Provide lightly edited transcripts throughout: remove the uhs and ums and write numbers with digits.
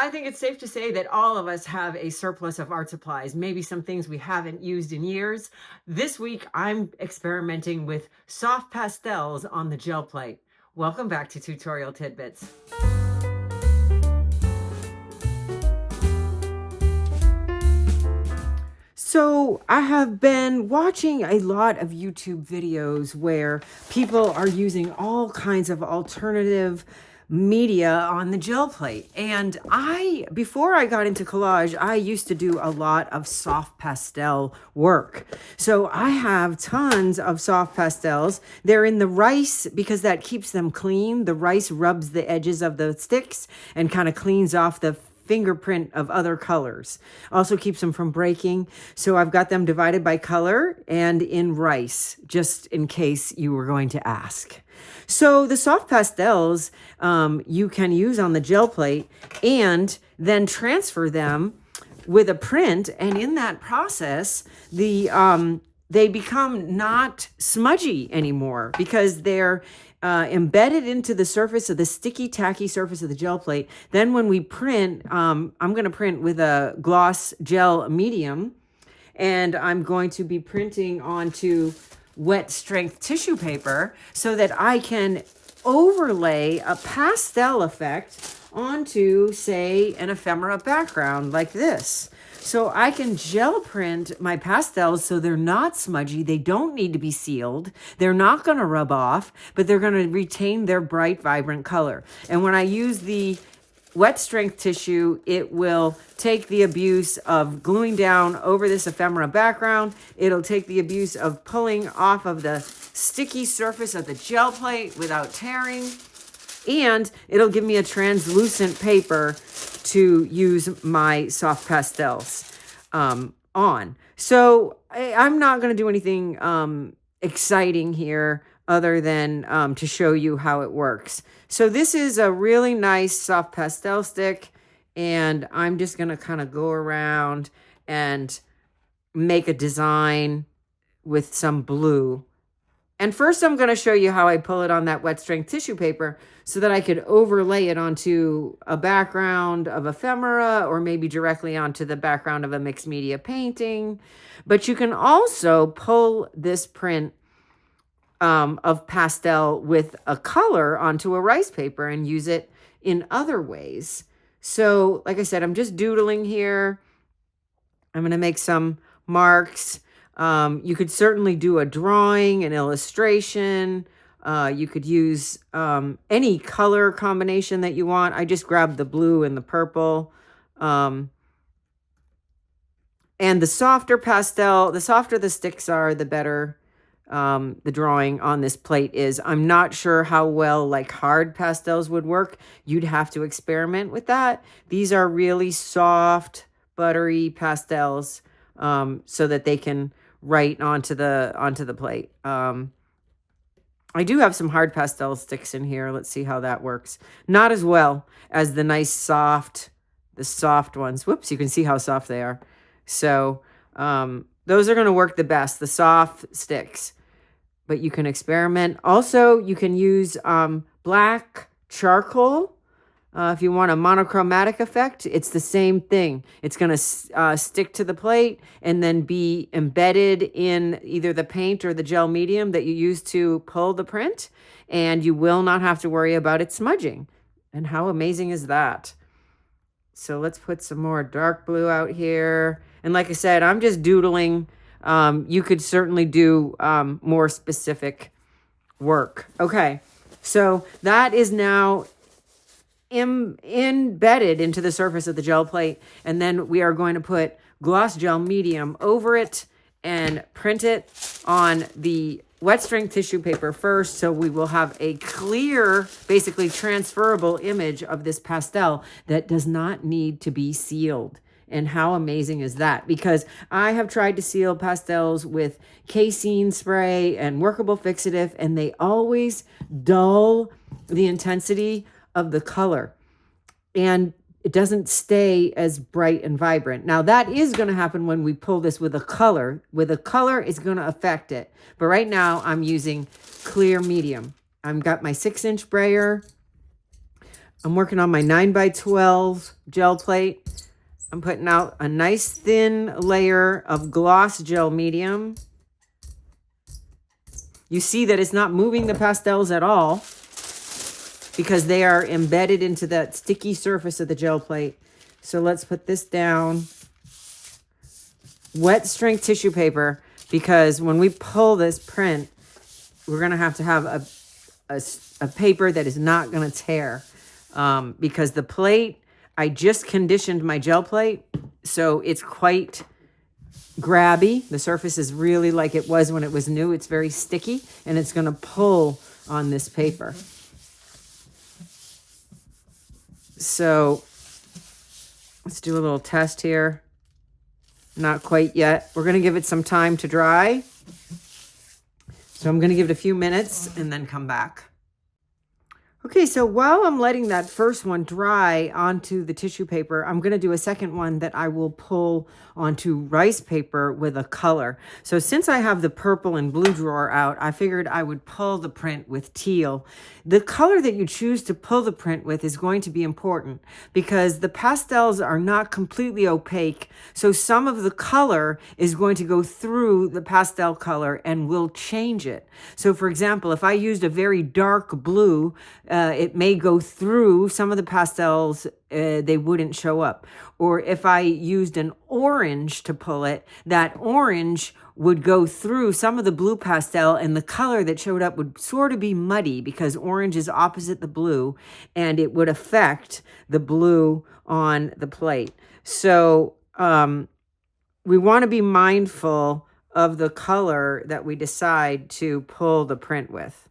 I think it's safe to say that all of us have a surplus of art supplies, maybe some things we haven't used in years. This week, I'm experimenting with soft pastels on the gel plate. Welcome back to Tutorial Tidbits. So I have been watching a lot of YouTube videos where people are using all kinds of alternative media on the gel plate. And before I got into collage, I used to do a lot of soft pastel work. So I have tons of soft pastels. They're in the rice because that keeps them clean. The rice rubs the edges of the sticks and kind of cleans off the fingerprint of other colors. Also keeps them from breaking. So I've got them divided by color and in rice, just in case you were going to ask. So the soft pastels you can use on the gel plate and then transfer them with a print. And in that process, they become not smudgy anymore because they're embedded into the surface of the sticky, tacky surface of the gel plate. Then when we print, I'm going to print with a gloss gel medium, and I'm going to be printing onto wet strength tissue paper so that I can overlay a pastel effect onto, say, an ephemera background like this. So I can gel print my pastels so they're not smudgy. They don't need to be sealed. They're not going to rub off, but they're going to retain their bright, vibrant color. And when I use the wet strength tissue, it will take the abuse of gluing down over this ephemera background. It'll take the abuse of pulling off of the sticky surface of the gel plate without tearing. And it'll give me a translucent paper to use my soft pastels on. So I'm not going to do anything exciting here other than to show you how it works. So this is a really nice soft pastel stick, and I'm just going to kind of go around and make a design with some blue. And first I'm going to show you how I pull it on that wet strength tissue paper so that I could overlay it onto a background of ephemera or maybe directly onto the background of a mixed media painting. But you can also pull this print of pastel with a color onto a rice paper and use it in other ways. So like I said, I'm just doodling here. I'm going to make some marks. You could certainly do a drawing, an illustration. You could use any color combination that you want. I just grabbed the blue and the purple. And the softer pastel, the softer the sticks are, the better the drawing on this plate is. I'm not sure how well like hard pastels would work. You'd have to experiment with that. These are really soft, buttery pastels so that they can write onto the plate. I do have some hard pastel sticks in here. Let's see how that works. Not as well as the nice soft ones. Whoops, you can see how soft they are. So those are going to work the best, the soft sticks. But you can experiment. Also, you can use black charcoal. If you want a monochromatic effect, it's the same thing. It's going to stick to the plate and then be embedded in either the paint or the gel medium that you use to pull the print, and you will not have to worry about it smudging. And how amazing is that? So let's put some more dark blue out here. And like I said, I'm just doodling. You could certainly do more specific work. Okay, so that is now embedded into the surface of the gel plate, and then we are going to put gloss gel medium over it and print it on the wet strength tissue paper first, so we will have a clear, basically transferable image of this pastel that does not need to be sealed. And how amazing is that? Because I have tried to seal pastels with casein spray and workable fixative, and they always dull the intensity of the color, and it doesn't stay as bright and vibrant. Now that is going to happen when we pull this with a color. With a color, it's going to affect it. But right now I'm using clear medium. I've got my 6-inch brayer. I'm working on my 9x12 gel plate. I'm putting out a nice thin layer of gloss gel medium. You see that it's not moving the pastels at all because they are embedded into that sticky surface of the gel plate. So let's put this down. Wet strength tissue paper, because when we pull this print, we're going to have a paper that is not going to tear. Because the plate, I just conditioned my gel plate, so it's quite grabby. The surface is really like it was when it was new. It's very sticky, and it's going to pull on this paper. So let's do a little test here. Not quite yet. We're going to give it some time to dry. So I'm going to give it a few minutes and then come back. Okay, so while I'm letting that first one dry onto the tissue paper, I'm going to do a second one that I will pull onto rice paper with a color. So since I have the purple and blue drawer out, I figured I would pull the print with teal. The color that you choose to pull the print with is going to be important because the pastels are not completely opaque. So some of the color is going to go through the pastel color and will change it. So for example, if I used a very dark blue, it may go through some of the pastels, they wouldn't show up. Or if I used an orange to pull it, that orange would go through some of the blue pastel and the color that showed up would sort of be muddy because orange is opposite the blue and it would affect the blue on the plate. So we want to be mindful of the color that we decide to pull the print with.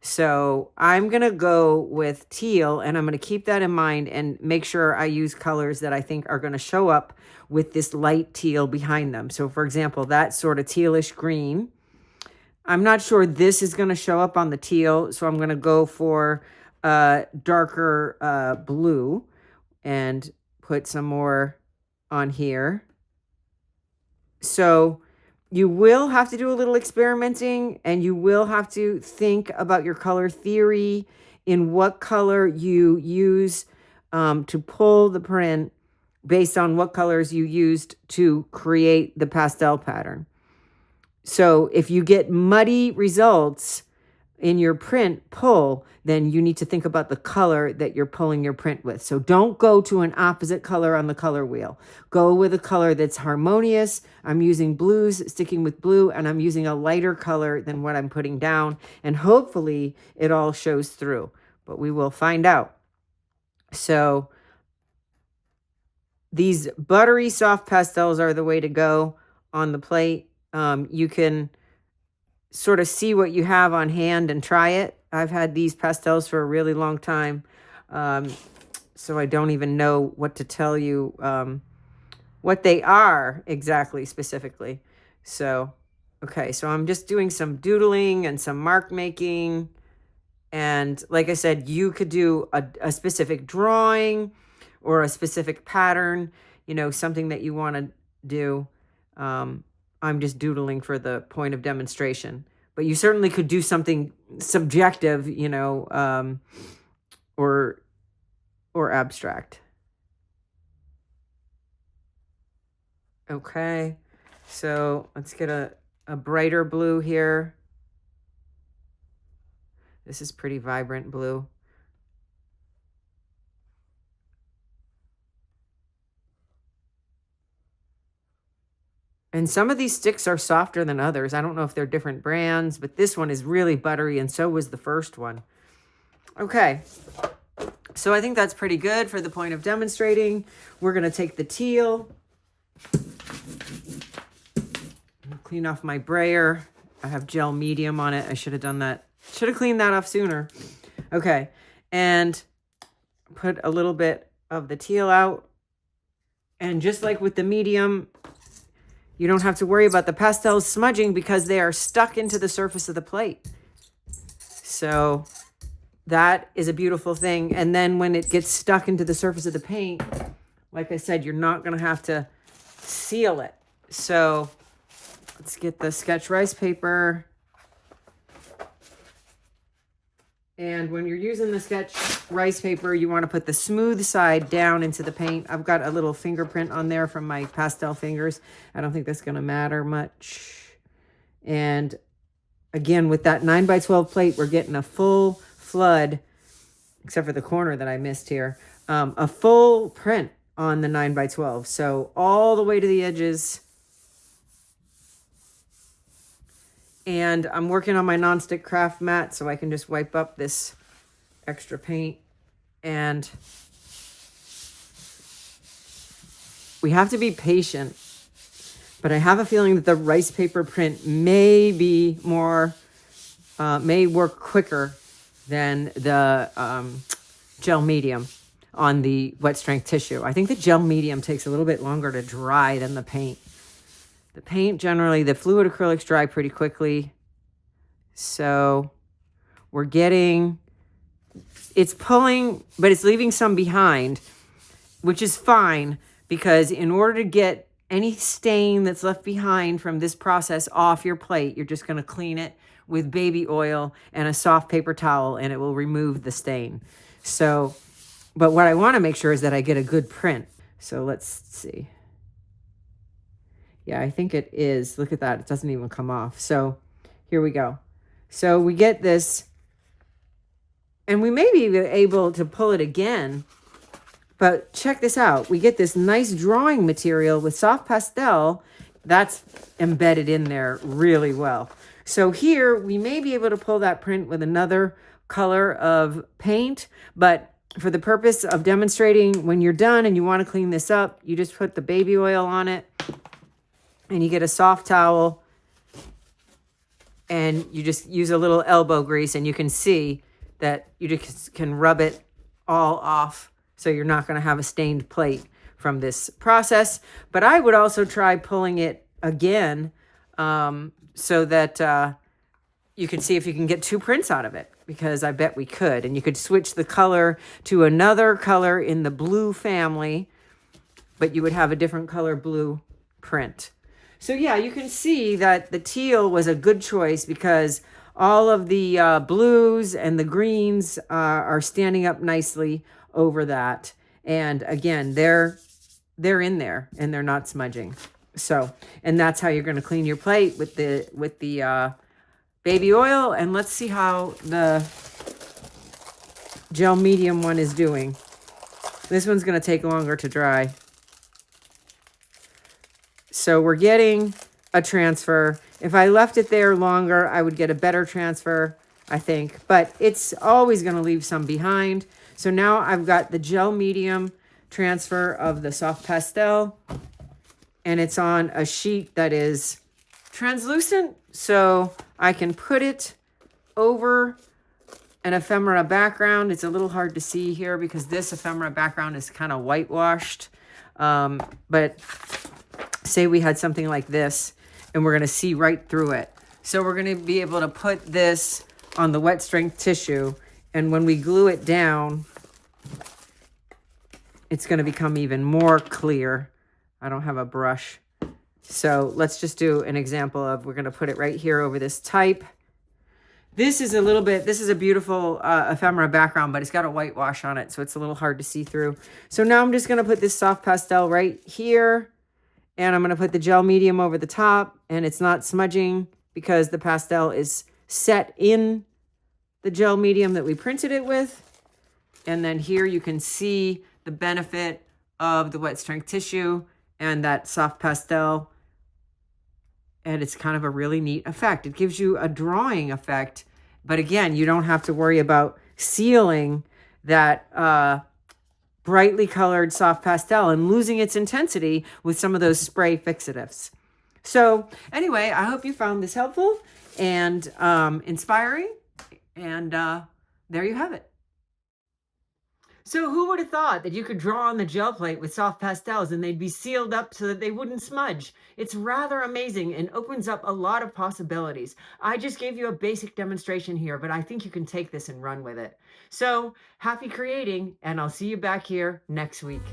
So I'm going to go with teal, and I'm going to keep that in mind and make sure I use colors that I think are going to show up with this light teal behind them. So for example, that sort of tealish green. I'm not sure this is going to show up on the teal, so I'm going to go for darker blue and put some more on here. So you will have to do a little experimenting, and you will have to think about your color theory in what color you use to pull the print based on what colors you used to create the pastel pattern. So if you get muddy results in your print pull, then you need to think about the color that you're pulling your print with. So don't go to an opposite color on the color wheel. Go with a color that's harmonious. I'm using blues, sticking with blue, and I'm using a lighter color than what I'm putting down. And hopefully it all shows through, but we will find out. So these buttery soft pastels are the way to go on the plate. You can sort of see what you have on hand and try it. I've had these pastels for a really long time, so I don't even know what to tell you, what they are exactly specifically. So, okay, so I'm just doing some doodling and some mark making. And like I said, you could do a specific drawing or a specific pattern, you know, something that you want to do. I'm just doodling for the point of demonstration. But you certainly could do something subjective, you know, or abstract. Okay, so let's get a brighter blue here. This is pretty vibrant blue. And some of these sticks are softer than others. I don't know if they're different brands, but this one is really buttery, and so was the first one. Okay, so I think that's pretty good for the point of demonstrating. We're going to take the teal, clean off my brayer. I have gel medium on it. I should have done that. Should have cleaned that off sooner. Okay, and put a little bit of the teal out. And just like with the medium, you don't have to worry about the pastels smudging because they are stuck into the surface of the plate. So that is a beautiful thing. And then when it gets stuck into the surface of the paint, like I said, you're not going to have to seal it. So let's get the sketch rice paper. And when you're using the sketch rice paper, you want to put the smooth side down into the paint. I've got a little fingerprint on there from my pastel fingers. I don't think that's going to matter much. And again, with that 9x12 plate, we're getting a full flood, except for the corner that I missed here, a full print on the 9x12. So all the way to the edges. And I'm working on my nonstick craft mat so I can just wipe up this extra paint. And we have to be patient, but I have a feeling that the rice paper print may be more, may work quicker than the gel medium on the wet strength tissue. I think the gel medium takes a little bit longer to dry than the paint. The paint generally, the fluid acrylics dry pretty quickly. So we're getting, it's pulling, but it's leaving some behind, which is fine because in order to get any stain that's left behind from this process off your plate, you're just going to clean it with baby oil and a soft paper towel and it will remove the stain. So, but what I want to make sure is that I get a good print. So let's see. Yeah, I think it is. Look at that. It doesn't even come off. So here we go. So we get this, and we may be able to pull it again, but check this out. We get this nice drawing material with soft pastel that's embedded in there really well. So here we may be able to pull that print with another color of paint, but for the purpose of demonstrating, when you're done and you want to clean this up, you just put the baby oil on it. And you get a soft towel and you just use a little elbow grease and you can see that you just can rub it all off. So you're not going to have a stained plate from this process. But I would also try pulling it again so that you can see if you can get two prints out of it, because I bet we could. And you could switch the color to another color in the blue family, but you would have a different color blue print. So yeah, you can see that the teal was a good choice because all of the blues and the greens are standing up nicely over that. And again, they're in there and they're not smudging. So, and that's how you're going to clean your plate with the baby oil. And let's see how the gel medium one is doing. This one's going to take longer to dry. So we're getting a transfer. If I left it there longer, I would get a better transfer, I think. But it's always going to leave some behind. So now I've got the gel medium transfer of the soft pastel. And it's on a sheet that is translucent. So I can put it over an ephemera background. It's a little hard to see here because this ephemera background is kind of whitewashed. But say we had something like this and we're going to see right through it. So we're going to be able to put this on the wet strength tissue. And when we glue it down, it's going to become even more clear. I don't have a brush. So let's just do an example of, we're going to put it right here over this type. This is a beautiful ephemera background, but it's got a whitewash on it. So it's a little hard to see through. So now I'm just going to put this soft pastel right here. And I'm going to put the gel medium over the top, and it's not smudging because the pastel is set in the gel medium that we printed it with. And then here you can see the benefit of the wet strength tissue and that soft pastel. And it's kind of a really neat effect. It gives you a drawing effect, but again, you don't have to worry about sealing that brightly colored soft pastel and losing its intensity with some of those spray fixatives. So anyway, I hope you found this helpful and inspiring. And there you have it. So who would have thought that you could draw on the gel plate with soft pastels and they'd be sealed up so that they wouldn't smudge? It's rather amazing and opens up a lot of possibilities. I just gave you a basic demonstration here, but I think you can take this and run with it. So happy creating, and I'll see you back here next week.